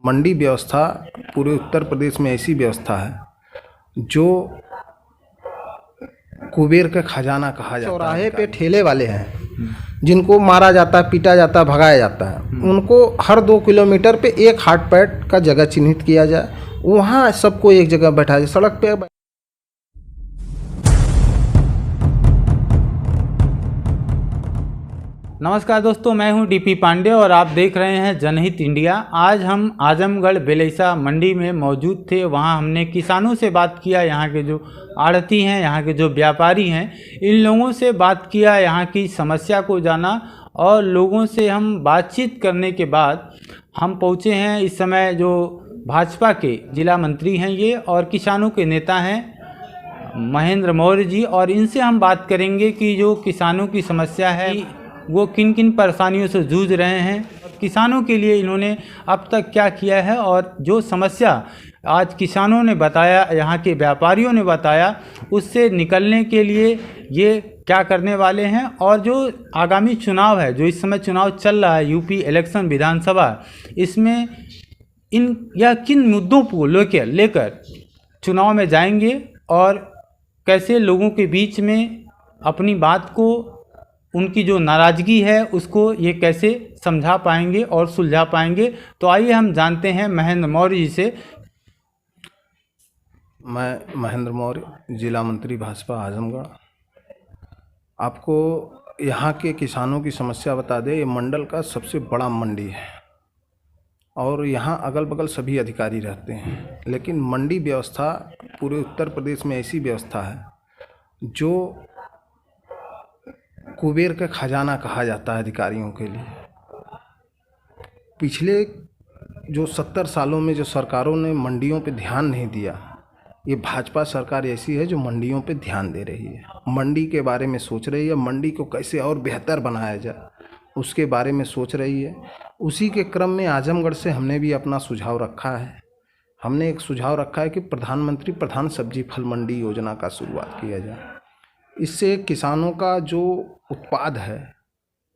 मंडी व्यवस्था पूरे उत्तर प्रदेश में ऐसी व्यवस्था है जो कुबेर का खजाना कहा जाता है। चौराहे पे ठेले वाले हैं जिनको मारा जाता है, पीटा जाता है, भगाया जाता है, उनको हर 2 किलोमीटर पे एक हाट पैट का जगह चिन्हित किया जाए, वहाँ सबको एक जगह बैठाया जाए सड़क पे। नमस्कार दोस्तों, मैं हूं डीपी पांडे और आप देख रहे हैं जनहित इंडिया। आज हम आजमगढ़ बेलैसा मंडी में मौजूद थे। वहां हमने किसानों से बात किया, यहां के जो आढ़ती हैं, यहां के जो व्यापारी हैं, इन लोगों से बात किया, यहां की समस्या को जाना और लोगों से हम बातचीत करने के बाद हम पहुंचे हैं। इस समय जो भाजपा के जिला मंत्री हैं ये और किसानों के नेता हैं महेंद्र मौर्य जी, और इनसे हम बात करेंगे कि जो किसानों की समस्या है वो किन किन परेशानियों से जूझ रहे हैं, किसानों के लिए इन्होंने अब तक क्या किया है और जो समस्या आज किसानों ने बताया, यहाँ के व्यापारियों ने बताया, उससे निकलने के लिए ये क्या करने वाले हैं। और जो आगामी चुनाव है, जो इस समय चुनाव चल रहा है यूपी इलेक्शन विधानसभा, इसमें यह किन मुद्दों को लेकर चुनाव में जाएंगे और कैसे लोगों के बीच में अपनी बात को, उनकी जो नाराज़गी है उसको ये कैसे समझा पाएंगे और सुलझा पाएंगे। तो आइए हम जानते हैं महेंद्र मौर्य जी से। मैं महेंद्र मौर्य, जिला मंत्री भाजपा आजमगढ़। आपको यहाँ के किसानों की समस्या बता दें, ये मंडल का सबसे बड़ा मंडी है और यहाँ अगल बगल सभी अधिकारी रहते हैं, लेकिन मंडी व्यवस्था पूरे उत्तर प्रदेश में ऐसी व्यवस्था है जो कुबेर का खजाना कहा जाता है अधिकारियों के लिए। पिछले जो 70 सालों में जो सरकारों ने मंडियों पे ध्यान नहीं दिया, ये भाजपा सरकार ऐसी है जो मंडियों पे ध्यान दे रही है, मंडी के बारे में सोच रही है, मंडी को कैसे और बेहतर बनाया जाए उसके बारे में सोच रही है। उसी के क्रम में आजमगढ़ से हमने भी अपना सुझाव रखा है। हमने एक सुझाव रखा है कि प्रधानमंत्री प्रधान सब्जी फल मंडी योजना का शुरुआत किया जाए। इससे किसानों का जो उत्पाद है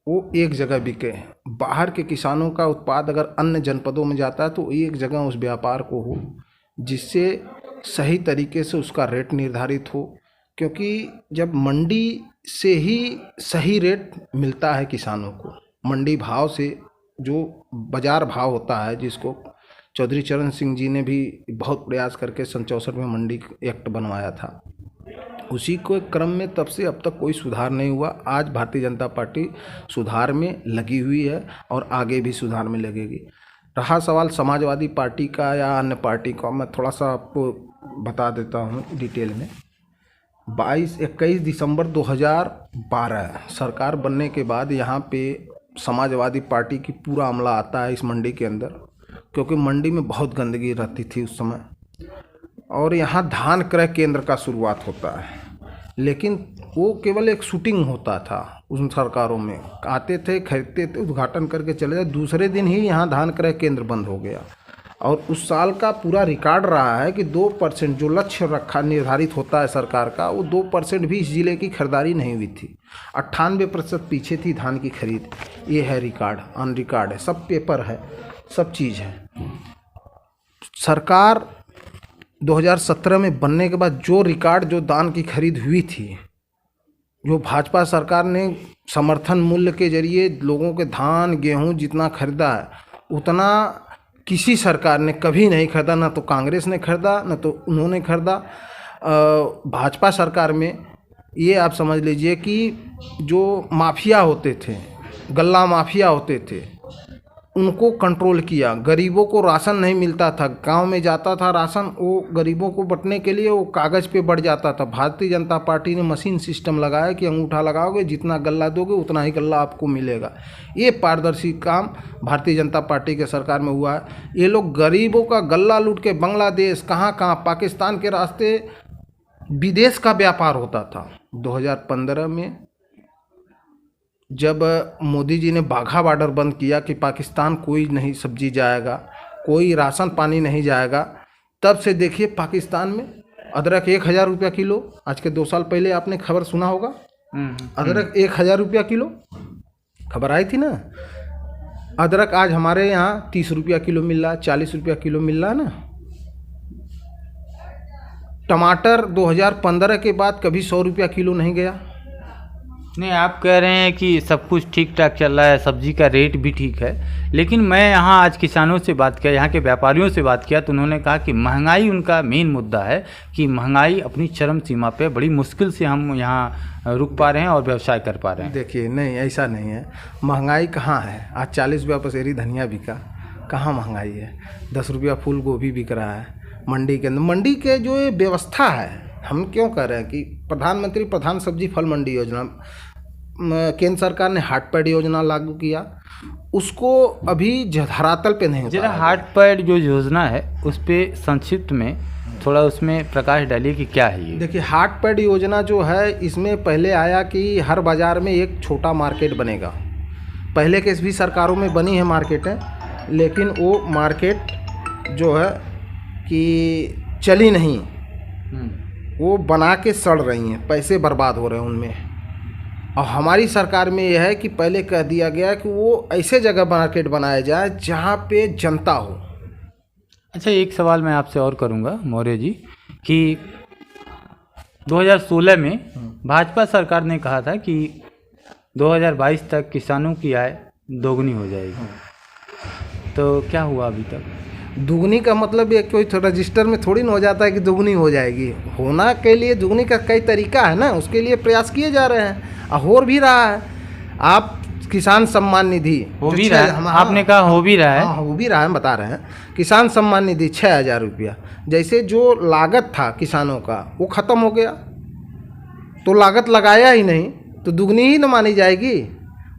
वो एक जगह बिके। बाहर के किसानों का उत्पाद अगर अन्य जनपदों में जाता है तो एक जगह उस व्यापार को हो, जिससे सही तरीके से उसका रेट निर्धारित हो, क्योंकि जब मंडी से ही सही रेट मिलता है किसानों को, मंडी भाव से जो बाज़ार भाव होता है, जिसको चौधरी चरण सिंह जी ने भी बहुत प्रयास करके सन 64 में मंडी एक्ट बनवाया था, उसी को क्रम में तब से अब तक कोई सुधार नहीं हुआ। आज भारतीय जनता पार्टी सुधार में लगी हुई है और आगे भी सुधार में लगेगी। रहा सवाल समाजवादी पार्टी का या अन्य पार्टी का, मैं थोड़ा सा आपको बता देता हूँ डिटेल में। 21 दिसंबर 2012 सरकार बनने के बाद यहाँ पे समाजवादी पार्टी की पूरा अमला आता है इस मंडी के अंदर, क्योंकि मंडी में बहुत गंदगी रहती थी उस समय, और यहाँ धान क्रय केंद्र का शुरुआत होता है, लेकिन वो केवल एक शूटिंग होता था। उन सरकारों में आते थे, खरीदते थे, उद्घाटन करके चले जाते, दूसरे दिन ही यहाँ धान क्रय केंद्र बंद हो गया। और उस साल का पूरा रिकॉर्ड रहा है कि 2% जो लक्ष्य रखा निर्धारित होता है सरकार का, वो 2% भी इस जिले की खरीदारी नहीं हुई थी। 98% पीछे थी धान की खरीद। ये है रिकॉर्ड, ऑन रिकॉर्ड है, सब पेपर है, सब चीज़ है। सरकार 2017 में बनने के बाद जो रिकॉर्ड, जो धान की खरीद हुई थी, जो भाजपा सरकार ने समर्थन मूल्य के जरिए लोगों के धान गेहूं जितना खरीदा है, उतना किसी सरकार ने कभी नहीं खरीदा। ना तो कांग्रेस ने खरीदा, ना तो उन्होंने खरीदा। भाजपा सरकार में ये आप समझ लीजिए कि जो माफिया होते थे, गल्ला माफिया होते थे, उनको कंट्रोल किया। गरीबों को राशन नहीं मिलता था, गांव में जाता था राशन, वो गरीबों को बंटने के लिए वो कागज़ पे बढ़ जाता था। भारतीय जनता पार्टी ने मशीन सिस्टम लगाया कि अंगूठा लगाओगे, जितना गल्ला दोगे उतना ही गल्ला आपको मिलेगा। ये पारदर्शी काम भारतीय जनता पार्टी के सरकार में हुआ है। ये लोग गरीबों का गल्ला लूट के बांग्लादेश, कहाँ पाकिस्तान के रास्ते विदेश का व्यापार होता था। 2015 में जब मोदी जी ने बाघा बॉर्डर बंद किया कि पाकिस्तान कोई नहीं सब्जी जाएगा, कोई राशन पानी नहीं जाएगा, तब से देखिए पाकिस्तान में अदरक 1000 रुपया किलो। आज के 2 साल पहले आपने खबर सुना होगा, अदरक 1000 रुपया किलो, खबर आई थी ना। अदरक आज हमारे यहाँ 30 रुपया किलो मिल रहा है, 40 रुपया किलो मिल रहा है ना। टमाटर 2015 के बाद कभी 100 रुपया किलो नहीं गया। नहीं, आप कह रहे हैं कि सब कुछ ठीक ठाक चल रहा है, सब्जी का रेट भी ठीक है, लेकिन मैं यहाँ आज किसानों से बात किया, यहाँ के व्यापारियों से बात किया, तो उन्होंने कहा कि महंगाई उनका मेन मुद्दा है, कि महंगाई अपनी चरम सीमा पे, बड़ी मुश्किल से हम यहाँ रुक पा रहे हैं और व्यवसाय कर पा रहे हैं। देखिए, नहीं ऐसा नहीं है। महंगाई कहाँ है? आज 40 रुपया पसेरी धनिया बिका, कहाँ महंगाई है? 10 रुपया फूल गोभी बिक रहा है मंडी के अंदर। मंडी के जो ये व्यवस्था है, हम क्यों कह रहे हैं कि प्रधानमंत्री प्रधान सब्जी फल मंडी योजना, केंद्र सरकार ने हाट पैड योजना लागू किया, उसको अभी धरातल पे नहीं जरा हाट पैड जो योजना है उस पर संक्षिप्त में थोड़ा उसमें प्रकाश डालिए कि क्या है ये। देखिए, हाट पैड योजना जो है, इसमें पहले आया कि हर बाज़ार में एक छोटा मार्केट बनेगा। पहले के भी सरकारों में बनी है मार्केटें, लेकिन वो मार्केट जो है कि चली नहीं, वो बना के सड़ रही हैं, पैसे बर्बाद हो रहे हैं उनमें। और हमारी सरकार में यह है कि पहले कह दिया गया कि वो ऐसे जगह मार्केट बनाया जाए जहाँ पे जनता हो। अच्छा, एक सवाल मैं आपसे और करूँगा मौर्य जी, कि 2016 में भाजपा सरकार ने कहा था कि 2022 तक किसानों की आय दोगुनी हो जाएगी, तो क्या हुआ अभी तक? दुगनी का मतलब ये कोई रजिस्टर में थोड़ी ना हो जाता है कि दुगनी हो जाएगी। होना के लिए दुगनी का कई तरीका है ना, उसके लिए प्रयास किए जा रहे हैं और हो भी रहा है। आप किसान सम्मान निधि हो भी रहा है, आपने कहा हो भी रहा है। हाँ, हो भी रहा है, हम बता रहे हैं। किसान सम्मान निधि 6,000 रुपया, जैसे जो लागत था किसानों का वो ख़त्म हो गया, तो लागत लगाया ही नहीं तो दुगनी ही न मानी जाएगी।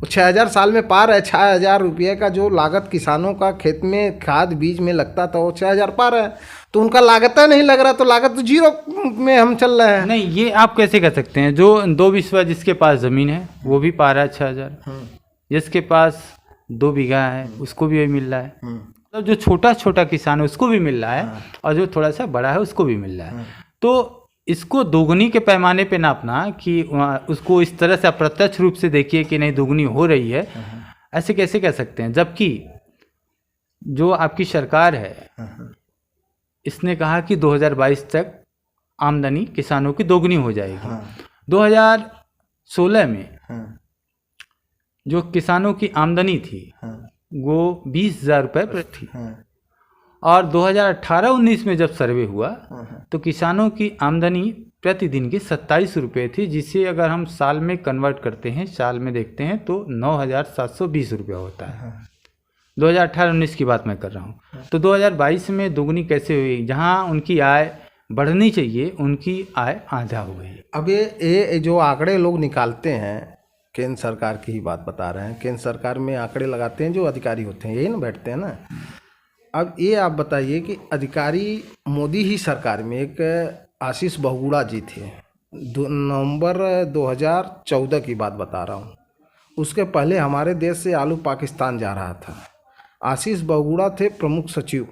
6,000 साल में पार है। 6,000 रुपये का जो लागत किसानों का खेत में खाद बीज में लगता था वो 6,000 पार है, तो उनका लागत नहीं लग रहा, तो लागत तो जीरो में हम चल रहे हैं। नहीं, ये आप कैसे कर सकते हैं? जो 2 बीघा जिसके पास ज़मीन है वो भी पा रहा है 6,000, जिसके पास 2 बीघा है उसको भी मिल रहा है, मतलब जो छोटा छोटा किसान है उसको भी मिल रहा है, और जो थोड़ा सा बड़ा है उसको भी मिल रहा है। तो इसको दोगुनी के पैमाने पे नापना, कि उसको इस तरह से अप्रत्यक्ष रूप से देखिए कि नहीं दोगुनी हो रही है, ऐसे कैसे कह सकते हैं? जबकि जो आपकी सरकार है इसने कहा कि 2022 तक आमदनी किसानों की दोगुनी हो जाएगी। 2016 में जो किसानों की आमदनी थी वो 20,000 रुपये प्रति थी, और 2018-19 में जब सर्वे हुआ तो किसानों की आमदनी प्रतिदिन की 27 रुपये थी, जिसे अगर हम साल में कन्वर्ट करते हैं, साल में देखते हैं तो 9,720 रुपया होता है। 2018-19 की बात मैं कर रहा हूँ। तो 2022 में दोगुनी कैसे हुई? जहाँ उनकी आय बढ़नी चाहिए उनकी आय आधा हो गई। अब ये जो आंकड़े लोग निकालते हैं, केंद्र सरकार की ही बात बता रहे हैं, केंद्र सरकार में आंकड़े लगाते हैं जो अधिकारी होते हैं, यही ना बैठते हैं ना। अब ये आप बताइए कि अधिकारी मोदी ही सरकार में एक आशीष बहुगुणा जी थे, नवंबर 2014 की बात बता रहा हूँ। उसके पहले हमारे देश से आलू पाकिस्तान जा रहा था। आशीष बहुगुणा थे प्रमुख सचिव।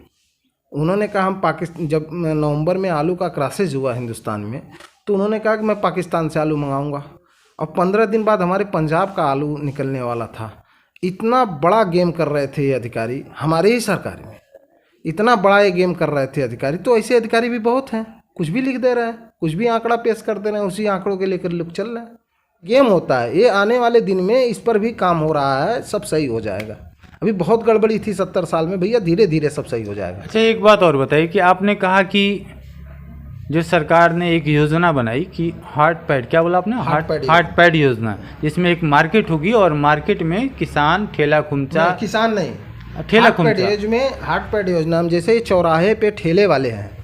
उन्होंने कहा हम पाकिस्तान, जब नवंबर में आलू का क्राइसिस हुआ हिंदुस्तान में, तो उन्होंने कहा कि मैं पाकिस्तान से आलू मंगाऊंगा, और 15 दिन बाद हमारे पंजाब का आलू निकलने वाला था। इतना बड़ा गेम कर रहे थे ये अधिकारी, हमारे ही सरकार में इतना बड़ा ये गेम कर रहे थे अधिकारी। तो ऐसे अधिकारी भी बहुत हैं, कुछ भी लिख दे रहे हैं, कुछ भी आंकड़ा पेश कर दे रहे हैं, उसी आंकड़ों के लेकर लोग चल रहे हैं। गेम होता है ये। आने वाले दिन में इस पर भी काम हो रहा है, सब सही हो जाएगा। अभी बहुत गड़बड़ी थी 70 साल में भैया, धीरे धीरे सब सही हो जाएगा। अच्छा, एक बात और बताइए कि आपने कहा कि जो सरकार ने एक योजना बनाई कि हाट पैड, क्या बोला आपने? हाट पैड योजना, जिसमें एक मार्केट होगी और मार्केट में किसान ठेला खुमचा, किसान नहीं, ठेला खुमचा में हाट पैड योजना में जैसे चौराहे पे ठेले वाले हैं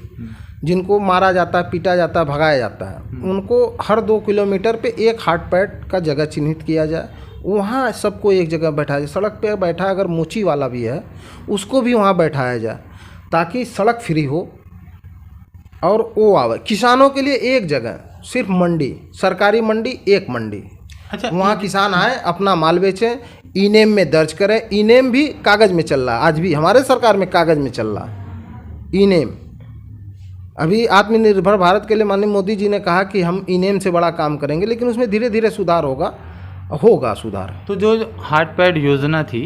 जिनको मारा जाता है, पीटा जाता है, भगाया जाता है, उनको हर 2 किलोमीटर पे एक हाट पैड का जगह चिन्हित किया जाए, वहाँ सबको एक जगह बैठाया जाए। सड़क पे बैठा अगर मोची वाला भी है उसको भी वहाँ बैठाया जाए, ताकि सड़क फ्री हो और वो आवे। किसानों के लिए एक जगह, सिर्फ मंडी, सरकारी मंडी, एक मंडी। अच्छा, वहाँ किसान आए, अपना माल बेचें, ई नेम में दर्ज करें। ई नेम भी कागज़ में चल रहा है, आज भी हमारे सरकार में कागज़ में चल रहा है ई नेम। अभी आत्मनिर्भर भारत के लिए माननीय मोदी जी ने कहा कि हम ई नेम से बड़ा काम करेंगे, लेकिन उसमें धीरे धीरे सुधार होगा सुधार। तो जो हाट पैड योजना थी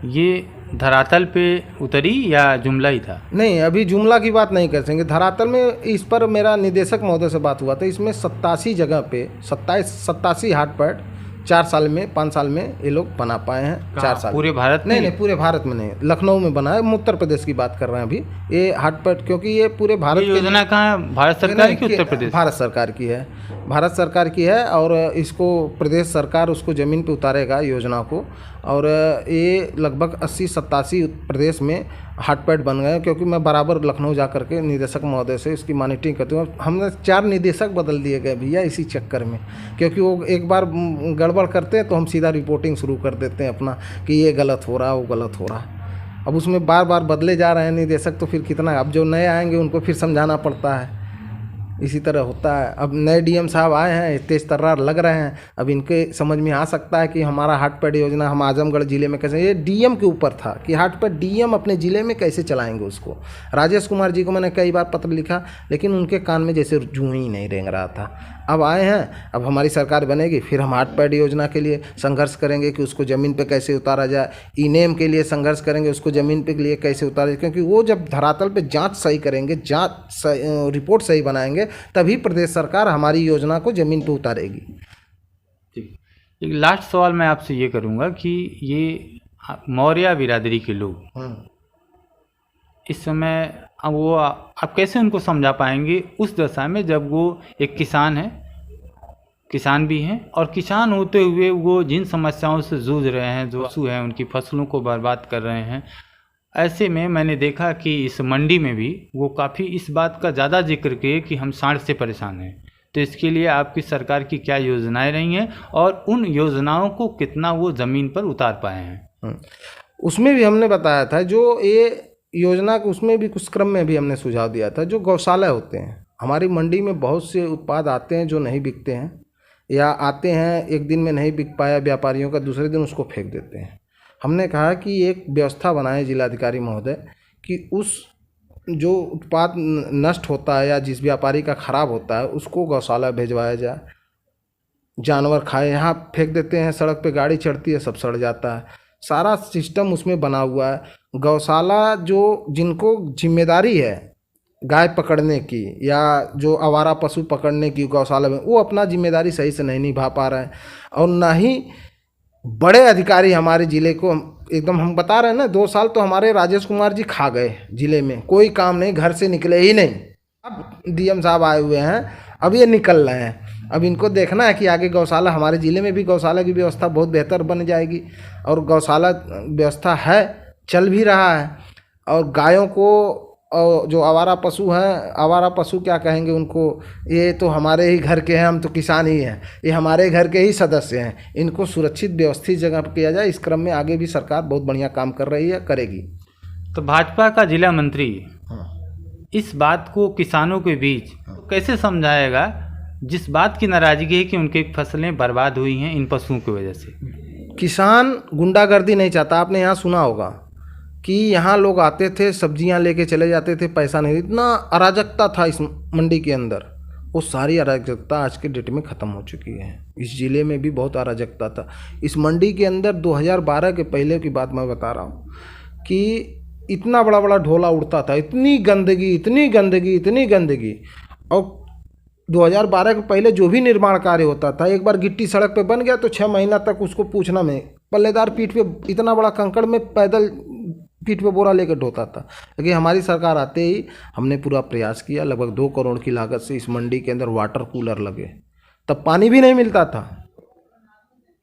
ये धरातल पे उतरी या जुमला ही था? नहीं, अभी जुमला की बात नहीं कर सकेंगे। धरातल में इस पर मेरा निदेशक महोदय से बात हुआ था। इसमें 87 जगह पे 87 हाटपैड 4 साल में 5 साल में ये लोग बना पाए हैं। 4 साल पूरे भारत में? नहीं, पूरे भारत में नहीं, लखनऊ में बना है। हम उत्तर प्रदेश की बात कर रहे हैं अभी। ये हाटपैड, क्योंकि ये पूरे भारत ये योजना कहाँ है? भारत सरकार की उत्तर प्रदेश? भारत सरकार की है, भारत सरकार की है। और इसको प्रदेश सरकार उसको ज़मीन पे उतारेगा योजना को। और ये लगभग 80-87 प्रदेश में हाटपैड बन गए। क्योंकि मैं बराबर लखनऊ जा करके निदेशक महोदय से इसकी मॉनिटरिंग करती हूँ। हमने 4 निदेशक बदल दिए गए भैया इसी चक्कर में, क्योंकि वो एक बार गड़बड़ करते हैं तो हम सीधा रिपोर्टिंग शुरू कर देते हैं अपना कि ये गलत हो रहा, वो गलत हो रहा। अब उसमें बार बार बदले जा रहे हैं निदेशक, तो फिर कितना, अब जो नए आएंगे उनको फिर समझाना पड़ता है। इसी तरह होता है। अब नए डीएम साहब आए हैं, तेज तर्रार लग रहे हैं। अब इनके समझ में आ सकता है कि हमारा हाटपैड योजना हम आजमगढ़ ज़िले में कैसे, ये डीएम के ऊपर था कि हाटपैड डीएम अपने ज़िले में कैसे चलाएंगे उसको। राजेश कुमार जी को मैंने कई बार पत्र लिखा, लेकिन उनके कान में जैसे जूं ही नहीं रेंग रहा था। अब आए हैं, अब हमारी सरकार बनेगी, फिर हम हाटपैड योजना के लिए संघर्ष करेंगे कि उसको ज़मीन पे कैसे उतारा जाए। ई-नेम के लिए संघर्ष करेंगे, उसको ज़मीन पे के लिए कैसे उतारा जाए। क्योंकि वो जब धरातल पे जांच सही करेंगे, रिपोर्ट सही बनाएंगे, तभी प्रदेश सरकार हमारी योजना को ज़मीन पे उतारेगी। ठीक। एक लास्ट सवाल मैं आपसे ये करूँगा कि ये मौर्य बिरादरी के लोग इस समय, अब वो आप कैसे उनको समझा पाएंगे उस दशा में जब वो एक किसान है, किसान भी हैं, और किसान होते हुए वो जिन समस्याओं से जूझ रहे हैं, जो पशु हैं उनकी फसलों को बर्बाद कर रहे हैं। ऐसे में मैंने देखा कि इस मंडी में भी वो काफ़ी इस बात का ज़्यादा जिक्र किए कि हम सांड से परेशान हैं। तो इसके लिए आपकी सरकार की क्या योजनाएं रही हैं और उन योजनाओं को कितना वो ज़मीन पर उतार पाए हैं? उसमें भी हमने बताया था, जो ये योजना को उसमें भी कुछ क्रम में भी हमने सुझाव दिया था। जो गौशाला होते हैं हमारी मंडी में, बहुत से उत्पाद आते हैं जो नहीं बिकते हैं, या आते हैं एक दिन में नहीं बिक पाया व्यापारियों का, दूसरे दिन उसको फेंक देते हैं। हमने कहा कि एक व्यवस्था बनाए जिलाधिकारी महोदय कि उस जो उत्पाद नष्ट होता है या जिस व्यापारी का ख़राब होता है उसको गौशाला भेजवाया जाए। जानवर खाए, यहाँ फेंक देते हैं, सड़क पे गाड़ी चढ़ती है, सब सड़ जाता है। सारा सिस्टम उसमें बना हुआ है। गौशाला जो जिनको जिम्मेदारी है गाय पकड़ने की या जो आवारा पशु पकड़ने की गौशाला में, वो अपना जिम्मेदारी सही से नहीं निभा पा रहे हैं। और ना ही बड़े अधिकारी हमारे ज़िले को एकदम, हम बता रहे हैं ना, 2 साल तो हमारे राजेश कुमार जी खा गए ज़िले में, कोई काम नहीं, घर से निकले ही नहीं। अब डीएम साहब आए हुए हैं, अब ये निकल रहे हैं। अब इनको देखना है कि आगे गौशाला, हमारे ज़िले में भी गौशाला की व्यवस्था बहुत बेहतर बन जाएगी। और गौशाला व्यवस्था है, चल भी रहा है। और गायों को, और जो आवारा पशु हैं, आवारा पशु क्या कहेंगे उनको, ये तो हमारे ही घर के हैं, हम तो किसान ही हैं, ये हमारे घर के ही सदस्य हैं। इनको सुरक्षित व्यवस्थित जगह पर किया जाए। इस क्रम में आगे भी सरकार बहुत बढ़िया काम कर रही है, करेगी। तो भाजपा का जिला मंत्री इस बात को किसानों के बीच कैसे समझाएगा, जिस बात की नाराज़गी है कि उनकी फसलें बर्बाद हुई हैं इन पशुओं की वजह से? किसान गुंडागर्दी नहीं चाहता। आपने यहाँ सुना होगा कि यहाँ लोग आते थे, सब्जियाँ लेके चले जाते थे, पैसा नहीं। इतना अराजकता था इस मंडी के अंदर। वो सारी अराजकता आज के डेट में ख़त्म हो चुकी है। इस ज़िले में भी बहुत अराजकता था इस मंडी के अंदर। 2012 के पहले की बात मैं बता रहा हूँ कि इतना बड़ा बड़ा ढोला उड़ता था, इतनी गंदगी, इतनी गंदगी, इतनी गंदगी। और 2012 के पहले जो भी निर्माण कार्य होता था, एक बार गिट्टी सड़क पे बन गया तो 6 महीना तक उसको पूछना में, पल्लेदार पीठ पे इतना बड़ा कंकड़ में पैदल पीठ पे बोरा लेकर ढोता था। लेकिन हमारी सरकार आते ही हमने पूरा प्रयास किया। लगभग 2 करोड़ की लागत से इस मंडी के अंदर वाटर कूलर लगे। तब पानी भी नहीं मिलता था,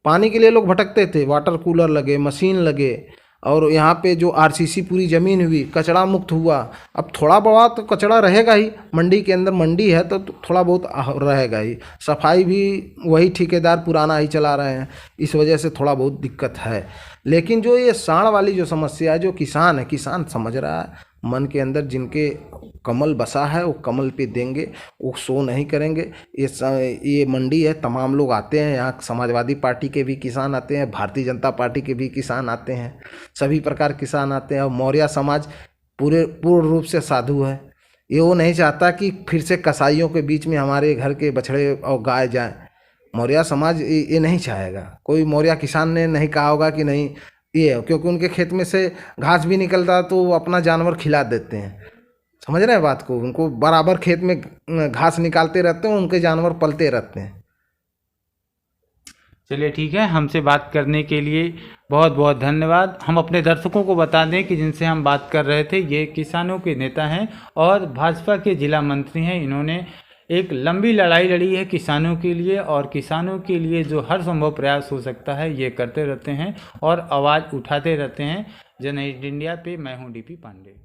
पानी के लिए लोग भटकते थे। वाटर कूलर लगे, मशीन लगे, और यहाँ पे जो आरसीसी पूरी ज़मीन हुई, कचरा मुक्त हुआ। अब थोड़ा बहुत तो कचरा रहेगा ही, मंडी के अंदर मंडी है तो थोड़ा बहुत रहेगा ही। सफाई भी वही ठेकेदार पुराना ही चला रहे हैं, इस वजह से थोड़ा बहुत दिक्कत है। लेकिन जो ये सांड वाली जो समस्या है, जो किसान है, किसान समझ रहा है। मन के अंदर जिनके कमल बसा है वो कमल पे देंगे, वो शो नहीं करेंगे। ये मंडी है, तमाम लोग आते हैं यहाँ। समाजवादी पार्टी के भी किसान आते हैं, भारतीय जनता पार्टी के भी किसान आते हैं, सभी प्रकार किसान आते हैं। और मौर्य समाज पूर्ण रूप से साधु है। ये वो नहीं चाहता कि फिर से कसाईयों के बीच में हमारे घर के बछड़े और गाय जाएँ। मौर्य समाज ये नहीं चाहेगा। कोई मौर्य किसान ने नहीं कहा होगा कि नहीं ये है, क्योंकि उनके खेत में से घास भी निकलता है तो वो अपना जानवर खिला देते हैं। समझ रहे हैं बात को, उनको बराबर खेत में घास निकालते रहते हैं, उनके जानवर पलते रहते हैं। चलिए ठीक है, हमसे बात करने के लिए बहुत बहुत धन्यवाद। हम अपने दर्शकों को बता दें कि जिनसे हम बात कर रहे थे ये किसानों के नेता हैं और भाजपा के जिला मंत्री हैं। इन्होंने एक लंबी लड़ाई लड़ी है किसानों के लिए, और किसानों के लिए जो हर संभव प्रयास हो सकता है ये करते रहते हैं और आवाज़ उठाते रहते हैं। जनहित इंडिया पे मैं हूँ डीपी पांडे।